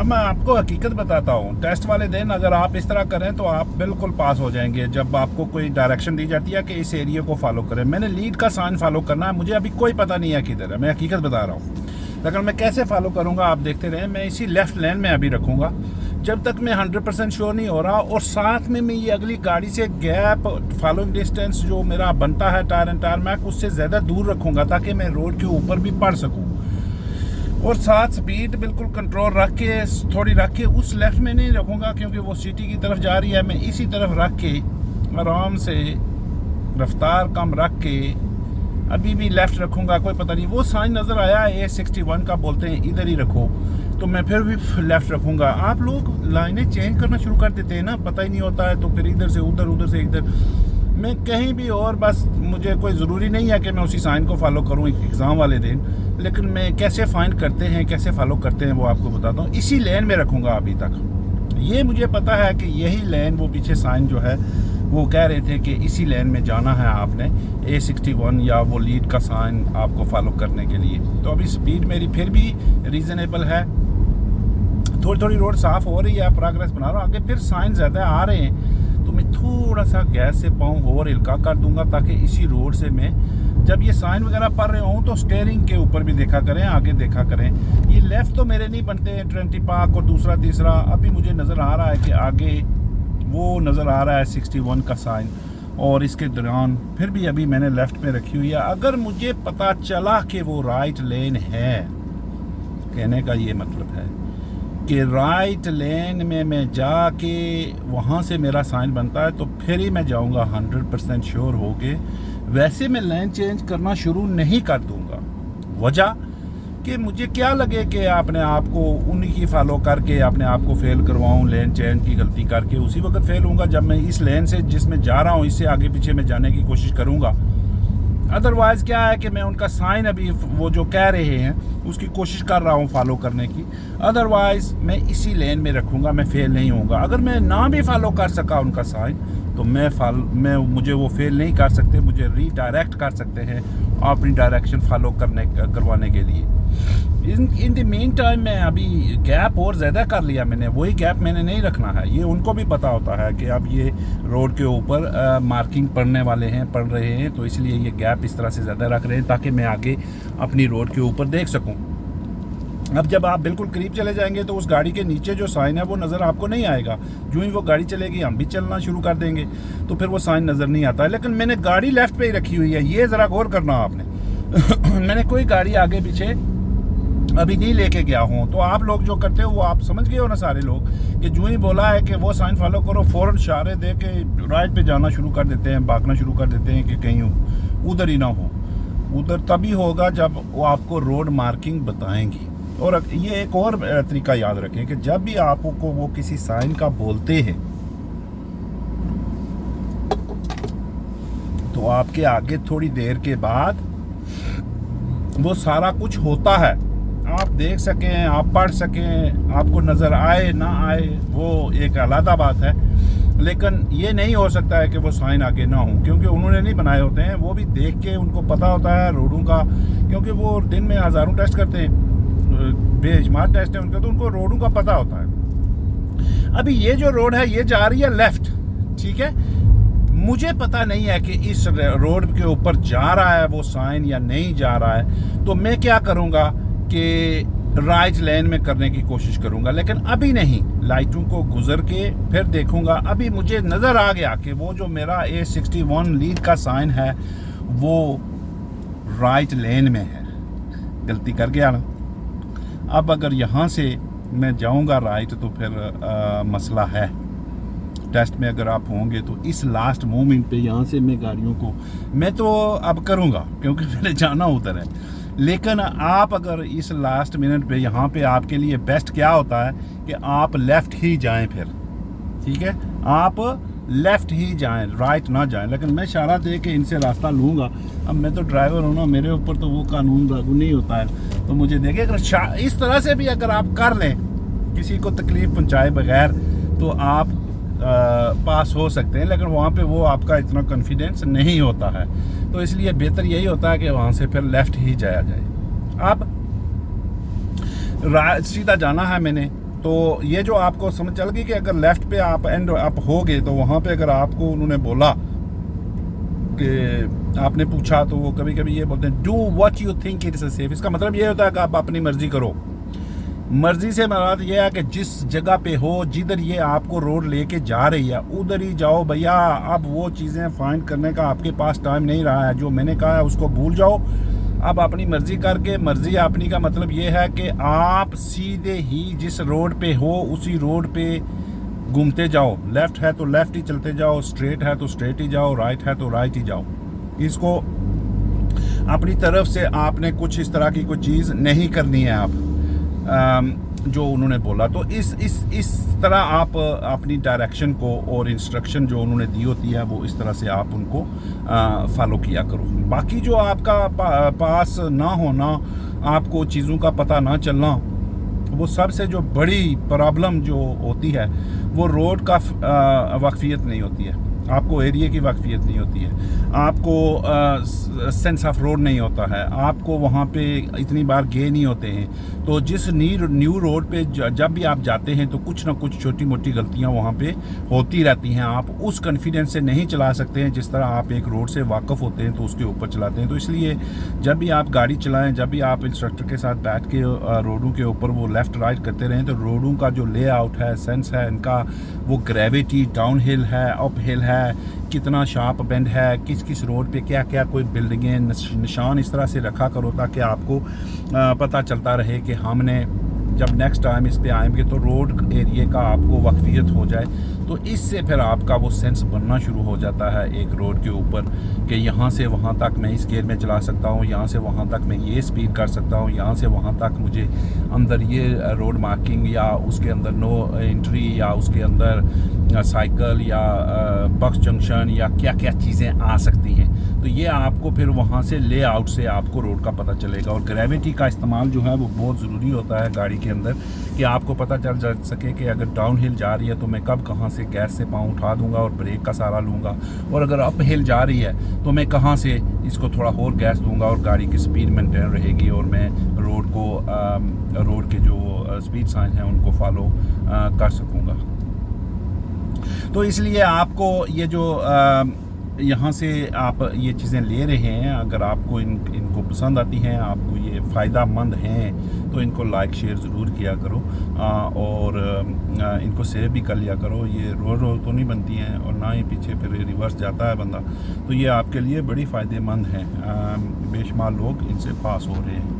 अब मैं आपको हकीकत बताता हूँ, टेस्ट वाले दिन अगर आप इस तरह करें तो आप बिल्कुल पास हो जाएंगे। जब आपको कोई डायरेक्शन दी जाती है कि इस एरिया को फॉलो करें, मैंने लीड का साइन फॉलो करना है, मुझे अभी कोई पता नहीं है किधर है, मैं हकीकत बता रहा हूँ। लेकिन मैं कैसे फॉलो करूँगा आप देखते रहें। मैं इसी लेफ्ट लेन में अभी रखूँगा जब तक मैं 100% श्योर नहीं हो रहा, और साथ में मैं ये अगली गाड़ी से गैप फॉलोइंग डिस्टेंस जो मेरा बनता है टायर एंड टारमैक, उससे ज़्यादा दूर रखूँगा ताकि मैं रोड के ऊपर भी पढ़ सकूँ। और साथ स्पीड बिल्कुल कंट्रोल रख के, थोड़ी रख के, उस लेफ्ट में नहीं रखूँगा क्योंकि वो सिटी की तरफ जा रही है। मैं इसी तरफ रख के आराम से रफ्तार कम रख के अभी भी लेफ़्ट रखूँगा। कोई पता नहीं, वो साइन नज़र आया A61 का, बोलते हैं इधर ही रखो, तो मैं फिर भी लेफ़्ट रखूँगा। आप लोग लाइनें चेंज करना शुरू कर देते हैं ना, पता ही नहीं होता है, तो फिर इधर से उधर, उधर से इधर, मैं कहीं भी और, बस मुझे कोई ज़रूरी नहीं है कि मैं उसी साइन को फॉलो करूँ एग्ज़ाम वाले दिन। लेकिन मैं कैसे फाइंड करते हैं, कैसे फॉलो करते हैं, वो आपको बताता हूँ। इसी लेन में रखूँगा अभी तक, ये मुझे पता है कि यही लेन, वो पीछे साइन जो है वो कह रहे थे कि इसी लेन में जाना है आपने, A61 या वो लीड का साइन आपको फॉलो करने के लिए। तो अभी स्पीड मेरी फिर भी रीज़नेबल है, थोड़ी थोड़ी रोड साफ़ हो रही है, प्रोग्रेस बना रहा हूँ। आगे फिर साइन ज़्यादा आ रहे हैं तो मैं थोड़ा सा गैस से पाँव और हिलका कर दूंगा ताकि इसी रोड से मैं जब ये साइन वगैरह पढ़ रहे हूँ तो स्टेयरिंग के ऊपर भी देखा करें, आगे देखा करें। ये लेफ़्ट तो मेरे नहीं बनते हैं, ट्रेंटी पार्क और दूसरा तीसरा। अभी मुझे नज़र आ रहा है कि आगे वो नज़र आ रहा है 61 का साइन, और इसके दौरान फिर भी अभी मैंने लेफ़्ट में रखी हुई है। अगर मुझे पता चला कि वो राइट लेन है, कहने का ये मतलब है कि राइट लेन में मैं जाके वहाँ से मेरा साइन बनता है, तो फिर ही मैं जाऊँगा 100% श्योर हो के। वैसे मैं लेन चेंज करना शुरू नहीं कर दूँगा। वजह कि मुझे क्या लगे कि अपने आप को उन्हीं की फॉलो करके अपने आप को फेल करवाऊँ, लेन चेंज की गलती करके। उसी वक्त फेल होऊंगा जब मैं इस लेन से जिसमें जा रहा हूँ इससे आगे पीछे में जाने की कोशिश करूँगा। अदरवाइज़ क्या है कि मैं उनका साइन अभी वो जो कह रहे हैं उसकी कोशिश कर रहा हूँ फॉलो करने की। अदरवाइज़ मैं इसी लेन में रखूँगा, मैं फेल नहीं होऊंगा। अगर मैं ना भी फॉलो कर सका उनका साइन तो मैं मुझे वो फेल नहीं कर सकते, मुझे रीडायरेक्ट कर सकते हैं अपनी डायरेक्शन फॉलो करवाने के लिए। इन द मीन टाइम मैं अभी गैप और ज़्यादा कर लिया मैंने, वही गैप मैंने नहीं रखना है। ये उनको भी पता होता है कि अब ये रोड के ऊपर मार्किंग पढ़ने वाले हैं, पढ़ रहे हैं, तो इसलिए ये गैप इस तरह से ज़्यादा रख रहे हैं ताकि मैं आगे अपनी रोड के ऊपर देख सकूं। अब जब आप बिल्कुल करीब चले जाएंगे तो उस गाड़ी के नीचे जो साइन है वो नज़र आपको नहीं आएगा। जो ही वो गाड़ी चलेगी हम भी चलना शुरू कर देंगे तो फिर वो साइन नज़र नहीं आता है। लेकिन मैंने गाड़ी लेफ़्ट पे ही रखी हुई है, ये ज़रा गौर करना आपने। मैंने कोई गाड़ी आगे पीछे अभी नहीं लेके गया हूँ। तो आप लोग जो करते हो वो आप समझ गए हो ना सारे लोग, कि जो ही बोला है कि वो साइन फॉलो करो, फ़ौरन इशारे दे के राइट पे जाना शुरू कर देते हैं, भागना शुरू कर देते हैं कि कहीं उधर ही ना हो। उधर तभी होगा जब वो आपको रोड मार्किंग बताएंगी। और ये एक और तरीका याद रखें कि जब भी आपको वो किसी साइन का बोलते हैं तो आपके आगे थोड़ी देर के बाद वो सारा कुछ होता है, आप देख सकें, आप पढ़ सकें, आपको नज़र आए ना आए वो एक अलग बात है। लेकिन ये नहीं हो सकता है कि वो साइन आगे ना हो, क्योंकि उन्होंने नहीं बनाए होते हैं, वो भी देख के उनको पता होता है रोडों का, क्योंकि वो दिन में हज़ारों टेस्ट करते हैं, बेशुमार टेस्ट है उनके, तो उनको रोडों का पता होता है। अभी ये जो रोड है ये जा रही है लेफ़्ट, ठीक है, मुझे पता नहीं है कि इस रोड के ऊपर जा रहा है वो साइन या नहीं जा रहा है, तो मैं क्या करूँगा कि राइट लेन में करने की कोशिश करूंगा। लेकिन अभी नहीं, लाइटों को गुजर के फिर देखूंगा। अभी मुझे नज़र आ गया कि वो जो मेरा A61 लीड का साइन है वो राइट लेन में है, गलती कर गया ना। अब अगर यहाँ से मैं जाऊंगा राइट तो फिर मसला है। टेस्ट में अगर आप होंगे तो इस लास्ट मोमेंट पे यहाँ से मैं गाड़ियों को मैं तो अब करूँगा क्योंकि मैंने जाना उधर है। लेकिन आप अगर इस लास्ट मिनट पे यहाँ पे आपके लिए बेस्ट क्या होता है कि आप लेफ़्ट ही जाएं, फिर ठीक है, आप लेफ़्ट ही जाएं, राइट ना जाएं। लेकिन मैं इशारा दे के इनसे रास्ता लूँगा। अब मैं तो ड्राइवर हूँ ना, मेरे ऊपर तो वो कानून लागू नहीं होता है, तो मुझे देखिए अगर इस तरह से भी अगर आप कर लें किसी को तकलीफ़ पहुँचाए बगैर तो आप पास हो सकते हैं। लेकिन वहाँ पे वो आपका इतना कॉन्फिडेंस नहीं होता है, तो इसलिए बेहतर यही होता है कि वहाँ से फिर लेफ़्ट ही जाया जाए। अब सीधा जाना है मैंने, तो ये जो आपको समझ चल गई कि अगर लेफ़्ट पे आप एंड अप हो गए तो वहाँ पे अगर आपको उन्होंने बोला कि आपने पूछा, तो वो कभी कभी ये बोलते हैं do what you think it is safe. इसका मतलब ये होता है कि आप अपनी मर्ज़ी करो। मर्ज़ी से मुराद ये है कि जिस जगह पे हो, जिधर ये आपको रोड लेके जा रही है, उधर ही जाओ भैया। अब वो चीज़ें फाइंड करने का आपके पास टाइम नहीं रहा है। जो मैंने कहा है उसको भूल जाओ। अब अपनी मर्ज़ी करके, मर्ज़ी अपनी का मतलब ये है कि आप सीधे ही जिस रोड पे हो उसी रोड पे घूमते जाओ। लेफ़्ट है तो लेफ़्ट ही चलते जाओ, स्ट्रेट है तो स्ट्रेट ही जाओ, राइट है तो राइट ही जाओ। इसको अपनी तरफ से आपने कुछ इस तरह की कोई चीज़ नहीं करनी है आप जो उन्होंने बोला। तो इस तरह आप अपनी डायरेक्शन को और इंस्ट्रक्शन जो उन्होंने दी होती है वो इस तरह से आप उनको फॉलो किया करो। बाकी जो आपका पास ना होना, आपको चीज़ों का पता ना चलना, वो सबसे जो बड़ी प्रॉब्लम जो होती है वो रोड का वाकफियत नहीं होती है। आपको एरिया की वाकफियत नहीं होती है, आपको सेंस ऑफ रोड नहीं होता है, आपको वहाँ पे इतनी बार गए नहीं होते हैं। तो जिस न्यू रोड पे जब भी आप जाते हैं तो कुछ ना कुछ छोटी मोटी गलतियाँ वहाँ पे होती रहती हैं। आप उस कॉन्फिडेंस से नहीं चला सकते हैं जिस तरह आप एक रोड से वाकिफ़ होते हैं तो उसके ऊपर चलाते हैं। तो इसलिए जब भी आप गाड़ी चलाएँ, जब भी आप इंस्ट्रक्टर के साथ बैठ के रोडों के ऊपर वो लेफ़्ट राइट करते रहें, तो रोडों का जो लेआउट है, सेंस है इनका, वो ग्रेविटी डाउन हिल है, अप हिल है, कितना शार्प बेंड है, किस किस रोड पे क्या क्या कोई बिल्डिंगें, निशान इस तरह से रखा करो ताकि आपको पता चलता रहे कि हमने जब नेक्स्ट टाइम इस पे आएंगे तो रोड एरिया का आपको वाकफियत हो जाए। तो इससे फिर आपका वो सेंस बनना शुरू हो जाता है एक रोड के ऊपर कि यहाँ से वहाँ तक मैं इस गियर में चला सकता हूँ, यहाँ से वहाँ तक मैं ये स्पीड कर सकता हूँ, यहाँ से वहाँ तक मुझे अंदर ये रोड मार्किंग या उसके अंदर नो एंट्री या उसके अंदर साइकिल या बस जंक्शन या क्या क्या चीज़ें आ सकती हैं। तो ये आपको फिर वहाँ से लेआउट से आपको रोड का पता चलेगा। और ग्रेविटी का इस्तेमाल जो है वो बहुत ज़रूरी होता है गाड़ी के अंदर कि आपको पता चल जा सके कि अगर डाउन हिल जा रही है तो मैं कब कहाँ से गैस से पाँव उठा दूंगा और ब्रेक का सहारा लूँगा, और अगर अप हिल जा रही है तो मैं कहाँ से इसको थोड़ा और गैस दूंगा और गाड़ी की स्पीड मेंटेन रहेगी और मैं रोड के जो स्पीड साइन हैं उनको फॉलो कर सकूँगा। तो इसलिए आपको ये जो यहाँ से आप ये चीज़ें ले रहे हैं, अगर आपको इनको पसंद आती हैं, आपको ये फ़ायदा मंद हैं, तो इनको लाइक शेयर ज़रूर किया करो और इनको सेव भी कर लिया करो। ये रोज़ रोज़ तो नहीं बनती हैं और ना ही पीछे फिर रिवर्स जाता है बंदा। तो ये आपके लिए बड़ी फ़ायदेमंद हैं। बेशुमार लोग इनसे पास हो रहे हैं।